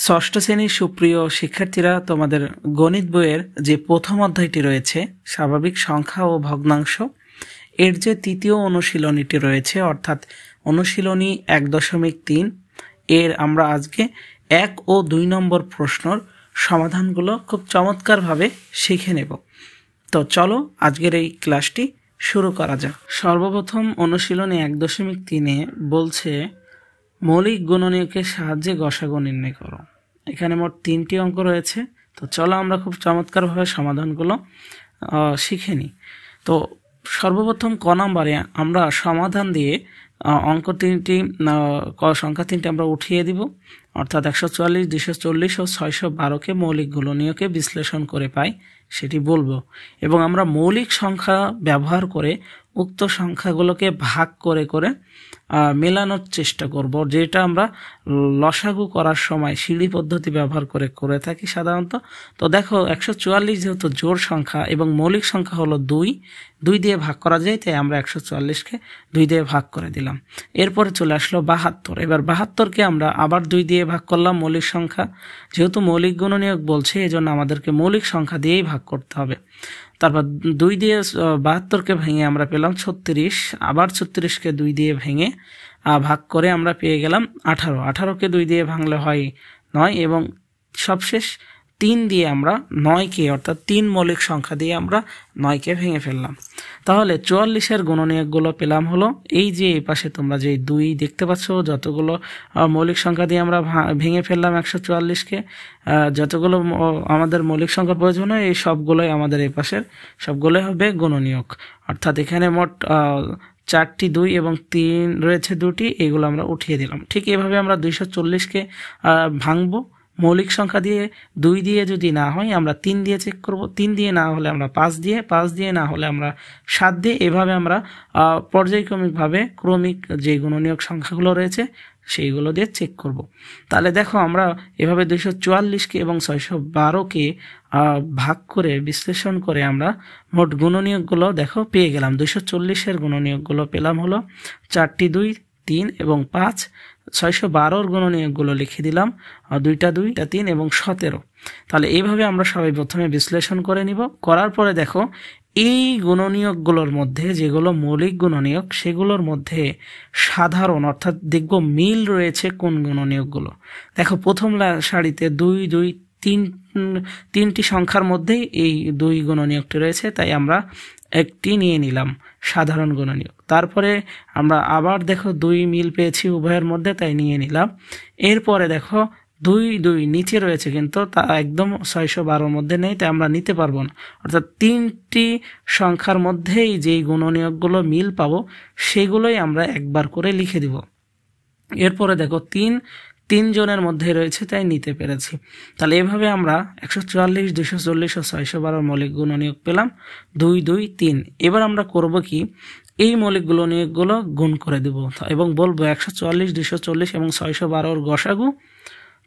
ষষ্ঠ শ্রেণীর সুপ্রিয় শিক্ষার্থীরা, তোমাদের গণিত বইয়ের যে প্রথম অধ্যায়টি রয়েছে স্বাভাবিক সংখ্যা ও ভগ্নাংশ, এর যে তৃতীয় অনুশীলনীটি রয়েছে অর্থাৎ অনুশীলনী 1.3, এর আমরা আজকে 1 ও 2 নম্বর প্রশ্নর সমাধানগুলো খুব চমৎকারভাবে শিখে নেব। তো চলো আজকের এই ক্লাসটি শুরু করা যাক। সর্বপ্রথম অনুশীলনী 1.3 বলছে মৌলিক গুণনীয়কের সাহায্যে গসাগু নির্ণয় করো। এখানে মোট 3টি অঙ্ক রয়েছে। তো চলো আমরা খুব চমৎকারভাবে সমাধানগুলো শিখে নিই। তো সর্বপ্রথম ক নম্বরে আমরা সমাধান দিয়ে অঙ্ক 3টি সংখ্যা 3টি আমরা উঠিয়ে দিব, অর্থাৎ 144, 240 ও 612কে মৌলিক গুণনীয়কে বিশ্লেষণ করে পাই সেটি বলবো, এবং আমরা মৌলিক সংখ্যা ব্যবহার করে উক্ত সংখ্যাগুলোকে ভাগ করে করে মেলানোর চেষ্টা করব, যেটা আমরা লসাগু করার সময় সিঁড়ি পদ্ধতি ব্যবহার করে করে থাকি সাধারণত। তো দেখো 144 যেহেতু জোড় সংখ্যা এবং মৌলিক সংখ্যা হলো 2 দিয়ে ভাগ করা যায়, তাই আমরা 144কে 2 দিয়ে ভাগ করে দিলাম। এরপরে চলে আসলো 72। এবার 72কে আমরা আবার 2 দিয়ে ভাগ করলাম মৌলিক সংখ্যা, যেহেতু মৌলিক গুণনীয়ক বলছে এই জন্য আমাদেরকে মৌলিক সংখ্যা দিয়েই ভাগ করতে হবে। তারপর 2 দিয়ে 72কে ভেঙে আমরা পেলাম 36, আবার 36কে 2 দিয়ে ভেঙে ভাগ করে আমরা পেয়ে গেলাম 18। 18কে 2 দিয়ে ভাঙলে হয় 9, এবং সবশেষ 3 দিয়ে আমরা 9কে অর্থাৎ 3 মৌলিক সংখ্যা দিয়ে আমরা 9কে ভেঙে ফেললাম। তাহলে 44-এর গুণনীয়কগুলো পেলাম হলো এই যে এই পাশে তোমরা যে 2 দেখতে পাচ্ছ, যতগুলো মৌলিক সংখ্যা দিয়ে আমরা ভেঙে ফেললাম 144কে, যতগুলো আমাদের মৌলিক সংখ্যা প্রয়োজন হয় এই সবগুলোই আমাদের এই পাশের সবগুলোই হবে গুণনীয়ক। অর্থাৎ এখানে মোট 4টি 2 এবং 3 রয়েছে 2টি, এগুলো আমরা উঠিয়ে দিলাম। ঠিক এভাবে আমরা 240কে ভাঙবো মৌলিক সংখ্যা দিয়ে। 2 দিয়ে যদি না হয় আমরা 3 দিয়ে চেক করব, 3 দিয়ে না হলে আমরা 5 দিয়ে, 5 দিয়ে না হলে আমরা 7 দিয়ে, এভাবে আমরা পর্যায়ক্রমিকভাবে ক্রমিক যে গুণনীয়ক সংখ্যাগুলো রয়েছে সেইগুলো দিয়ে চেক করব। তাহলে দেখো আমরা এভাবে 244কে এবং 612কে ভাগ করে বিশ্লেষণ করে আমরা মোট গুণনীয়কগুলো দেখো পেয়ে গেলাম। 240-এর গুণনীয়কগুলো পেলাম হলো 4টি 2, 3 এবং 5। 612-র গুণনীয়কগুলো লিখে দিলাম 2টা 2, 3 এবং 17। তাহলে এইভাবে আমরা সবাই প্রথমে বিশ্লেষণ করে নিব। করার পরে দেখো এই গুণনীয়কগুলোর মধ্যে যেগুলো মৌলিক গুণনীয়ক সেগুলোর মধ্যে সাধারণ অর্থাৎ দেখব মিল রয়েছে কোন গুণনীয়কগুলো। দেখো প্রথম সারিতে 2, 2, 3টি সংখ্যার মধ্যেই এই 2 গুণনীয়কটি রয়েছে, তাই আমরা একটি নিয়ে নিলাম সাধারণ গুণনীয়ক। তারপরে আমরা আবার দেখো 2 মিল পেয়েছি উভয়ের মধ্যে, তাই নিয়ে নিলাম। এরপরে দেখো 2, 2 নিচে রয়েছে কিন্তু তা একদম 612-র মধ্যে নেই, তাই আমরা নিতে পারবো না। অর্থাৎ 3টি সংখ্যার মধ্যেই যেই গুণনীয়কগুলো মিল পাবো সেগুলোই আমরা একবার করে লিখে দিব। এরপরে দেখো 3 জনের মধ্যে রয়েছে, তাই নিতে পেরেছি। তাহলে এভাবে আমরা 144, 240 ও 612 মৌলিক গুণনীয়ক পেলাম 2, 2, 3। এবার আমরা করব কি, এই মৌলিক গুণনীয়কগুলো গুণ করে দেব এবং বলবো 144, 240 এবং 612-র গসাগু।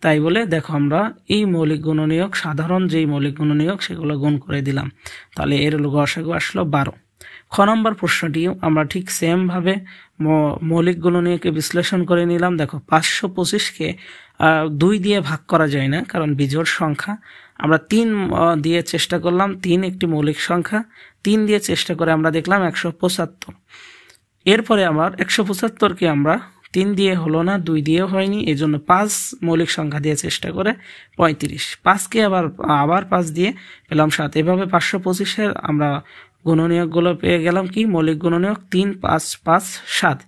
তাই বলে দেখো আমরা এই মৌলিক গুণনীয়ক সাধারণ যেই মৌলিক গুণনীয়ক সেগুলো গুণ করে দিলাম। তাহলে এর গসাগু আসলো 12। খ নম্বর প্রশ্নটি আমরা ঠিক সেমভাবে মৌলিক গুণনীয়কে বিশ্লেষণ করে নিলাম। দেখো 525কে 2 দিয়ে ভাগ করা যায় না, কারণ বিজোড় সংখ্যা। আমরা 3 দিয়ে চেষ্টা করলাম, 3 একটি মৌলিক সংখ্যা, 3 দিয়ে চেষ্টা করে আমরা দেখলাম 175। এরপরে আবার 175কে আমরা 3 দিয়ে হলো না, 2 দিয়েও হয়নি, এই জন্য 5 মৌলিক সংখ্যা দিয়ে চেষ্টা করে 35। 5কে আবার 5 দিয়ে পেলাম 7। এভাবে 525-এর আমরা গুণনীয়কগুলো পেয়ে গেলাম কি মৌলিক গুণনীয়ক 3, 5, 5, 7।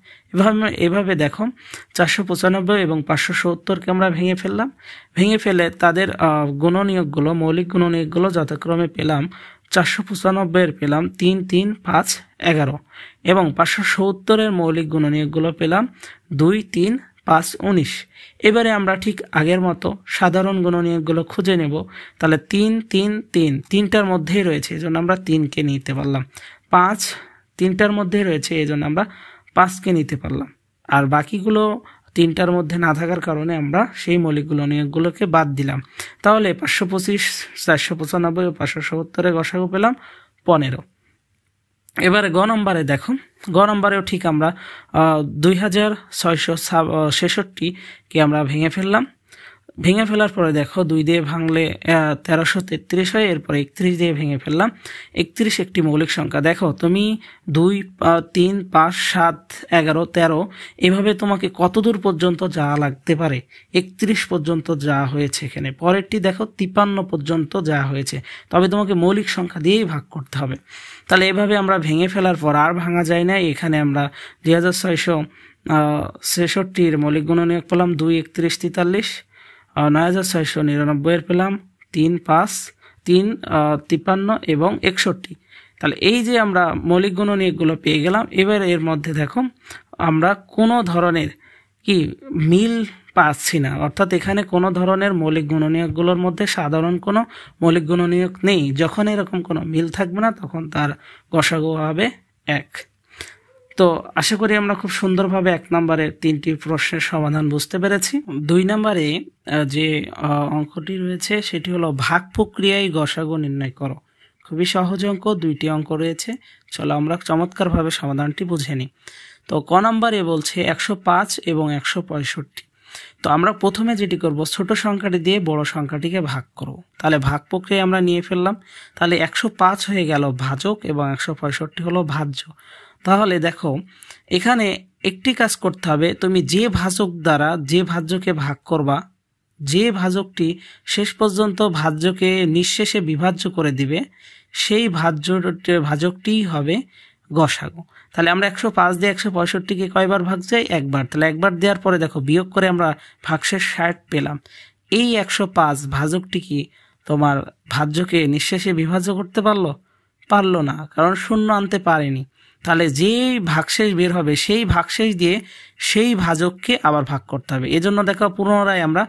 এভাবে দেখো 495 এবং 570কে আমরা ভেঙে ফেললাম। ভেঙে ফেলে তাদের গুণনীয়কগুলো মৌলিক গুণনীয়কগুলো যথাক্রমে পেলাম 495-এর পেলাম 3, 3, 5, 11 এবং 570-এর মৌলিক গুণনীয়কগুলো পেলাম 2, 3, 5, 19। এবারে আমরা ঠিক আগের মতো সাধারণ গুণনীয়কগুলো খুঁজে নেব। তাহলে 3, 3, 3 3টার মধ্যেই রয়েছে, এই জন্য আমরা 3কে নিতে পারলাম। 5 3টার মধ্যেই রয়েছে, এই জন্য আমরা 5কে নিতে পারলাম। আর বাকিগুলো 3টার মধ্যে না থাকার কারণে আমরা সেই মৌলিক গুণনীয়কগুলোকে বাদ দিলাম। তাহলে 525, 495 ও 570-এর গসাগু পেলাম 15। এবারে গ নম্বরে দেখো, গ নম্বরেও ঠিক আমরা 2666কে আমরা ভেঙে ফেললাম। ভেঙে ফেলার পরে দেখো 2 দিয়ে ভাঙলে 1333 হয়, এরপরে 31 দিয়ে ভেঙে ফেললাম। 31 একটি মৌলিক সংখ্যা। দেখো তুমি 2, 3, 5, 7, 11, 13 এভাবে তোমাকে কত দূর পর্যন্ত যাওয়া লাগতে পারে? 31 পর্যন্ত যাওয়া হয়েছে এখানে। পরেরটি দেখো 53 পর্যন্ত যাওয়া হয়েছে, তবে তোমাকে মৌলিক সংখ্যা দিয়েই ভাগ করতে হবে। তাহলে এভাবে আমরা ভেঙে ফেলার পর আর ভাঙা যায় না। এখানে আমরা 2666 মৌলিক গুণনীয়ক পেলাম 2, 31, 43। 9699 পেলাম 3, 5, 3, 53 এবং 61। তাহলে এই যে আমরা মৌলিক গুণনীয়কগুলো পেয়ে গেলাম। এবার এর মধ্যে দেখো আমরা কোনো ধরনের কি মিল পাচ্ছি না, অর্থাৎ এখানে কোনো ধরনের মৌলিক গুণনীয়কগুলোর মধ্যে সাধারণ কোনো মৌলিক গুণনীয়ক নেই। যখন এরকম কোনো মিল থাকবে না তখন তার গসাগু হবে 1। তো আশা করি আমরা খুব সুন্দরভাবে 1 নম্বরে 3টি প্রশ্নের সমাধান বুঝতে পেরেছি। 2 নম্বরে যে অঙ্কটি রয়েছে সেটি হলো ভাগ প্রক্রিয়ায় গসাগু নির্ণয় করো। খুবই সহজ অঙ্ক, 2টি অঙ্ক রয়েছে। চলো আমরা চমৎকারভাবে সমাধানটি বুঝে নিই। তো ক নম্বরে বলছে 105 এবং 165। তো আমরা প্রথমে যেটি করব, ছোট সংখ্যাটি দিয়ে বড় সংখ্যাটিকে ভাগ করব। তাহলে ভাগ প্রক্রিয়া আমরা নিয়ে ফেললাম। তাহলে 105 হয়ে গেল ভাজক এবং 165 হলো ভাজ্য। তাহলে দেখো এখানে একটি কাজ করতে হবে, তুমি যে ভাজক দ্বারা যে ভাজ্যকে ভাগ করবা, যে ভাজকটি শেষ পর্যন্ত ভাজ্যকে নিঃশেষে বিভাজ্য করে দিবে, সেই ভাজকটিই হবে গসাগু। তাহলে আমরা 105 দিয়ে 165কে কয়বার ভাগ যাই? 1বার। তাহলে 1বার দেওয়ার পরে দেখো বিয়োগ করে আমরা ভাগশেষ 60 পেলাম। এই 105 ভাজকটি কি তোমার ভাজ্যকে নিঃশেষে বিভাজ্য করতে পারলো না, কারণ শূন্য আনতে পারেনি। তাহলে যেই ভাগশেষ বের হবে সেই ভাগশেষ দিয়ে সেই ভাজককে আবার ভাগ করতে হবে। এজন্য দেখো পুনরায় আমরা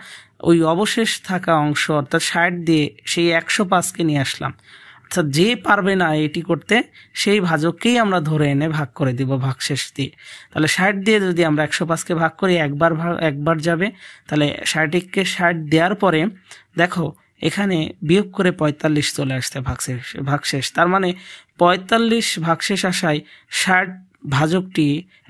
ওই অবশেষ থাকা অংশ অর্থাৎ 60 দিয়ে সেই 105কে নিয়ে আসলাম। অর্থাৎ যে পারবে না এটি করতে সেই ভাজককেই আমরা ধরে এনে ভাগ করে দিব ভাগশেষ দিয়ে। তাহলে 60 দিয়ে যদি আমরা 105কে ভাগ করি একবার যাবে। তাহলে 60কে 60 দেওয়ার পরে দেখো এখানে বিয়োগ করে 45 চলে আসছে ভাগশেষ। তার মানে 45 ভাগশেষ আসায় 60 ভাজকটি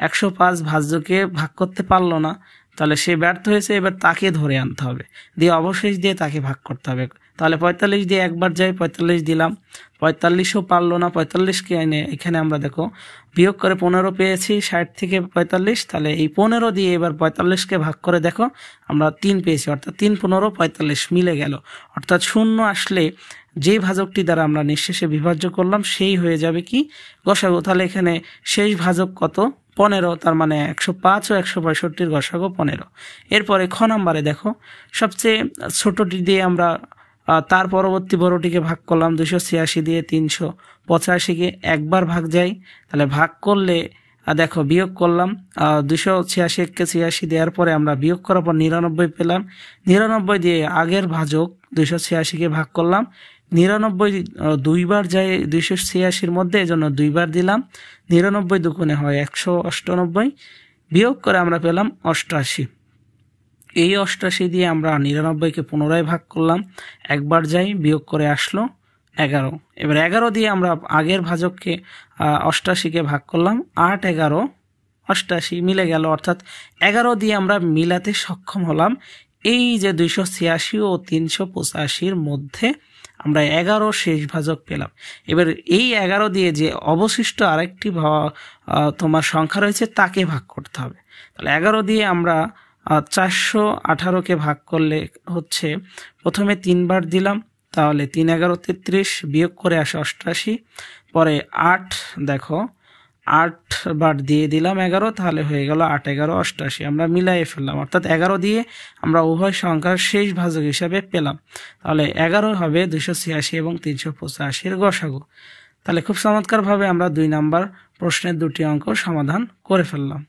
105 ভাজ্যকে ভাগ করতে পারলো না। তাহলে সে ব্যর্থ হয়েছে। এবার তাকে ধরে আনতে হবে, দিয়ে অবশেষ দিয়ে তাকে ভাগ করতে হবে। তাহলে 45 দিয়ে একবার যাই, 45 দিলাম, 45ও পারলো না। 45কে এনে এখানে আমরা দেখো বিয়োগ করে 15 পেয়েছি 60 থেকে 45। তাহলে এই 15 দিয়ে এবার 45কে ভাগ করে দেখো আমরা 3 পেয়েছি, অর্থাৎ 3, 15, 45 মিলে গেল। অর্থাৎ শূন্য আসলে যে ভাজকটি দ্বারা আমরা নিঃশেষে বিভাজ্য করলাম সেই হয়ে যাবে কি গসাগু। তাহলে এখানে শেষ ভাজক কত? 15। তার মানে 105 ও 165 গসাগু 15। এরপরে খ নম্বরে দেখো সবচেয়ে ছোটটি দিয়ে আমরা তার পরবর্তী বড়টিকে ভাগ করলাম। 286 দিয়ে 385কে একবার ভাগ যাই। তাহলে ভাগ করলে দেখো বিয়োগ করলাম 286কে 86 দেওয়ার পরে আমরা বিয়োগ করার পর 99 পেলাম। 99 দিয়ে আগের ভাজক 286কে ভাগ করলাম। 99 দুইবার যায় 286 মধ্যে, এজন্য দুইবার দিলাম। 99 দুগুণে হয় 198, বিয়োগ করে আমরা পেলাম 88। এই 88 দিয়ে আমরা 99কে পুনরায় ভাগ করলাম, একবার যাই, বিয়োগ করে আসলো 11। এবার 11 দিয়ে আমরা আগের ভাজককে 88কে ভাগ করলাম, 8, 11, 88 মিলে গেল। অর্থাৎ 11 দিয়ে আমরা মিলাতে সক্ষম হলাম। এই যে 286 ও 385 মধ্যে আমরা 11 শেষ ভাজক পেলাম। এবার এই 11 দিয়ে যে অবশিষ্ট আরেকটি তোমার সংখ্যা রয়েছে তাকে ভাগ করতে হবে। তাহলে 11 দিয়ে আমরা 418কে ভাগ করলে হচ্ছে প্রথমে 3 বার দিলাম, তাহলে 3, 11, 33, বিয়োগ করে আসে 88। পরে 8, দেখো 8 বার দিয়ে দিলাম 11, তাহলে হয়ে গেল 8, 11, 88। আমরা মিলাইয়ে ফেললাম, অর্থাৎ 11 দিয়ে আমরা উভয় সংখ্যার শেষ ভাজক হিসাবে পেলাম। তাহলে 11 হবে 286 এবং 385 গসাগু। তাহলে খুব চমৎকারভাবে আমরা 2 নাম্বার প্রশ্নের 2টি অঙ্ক সমাধান করে ফেললাম।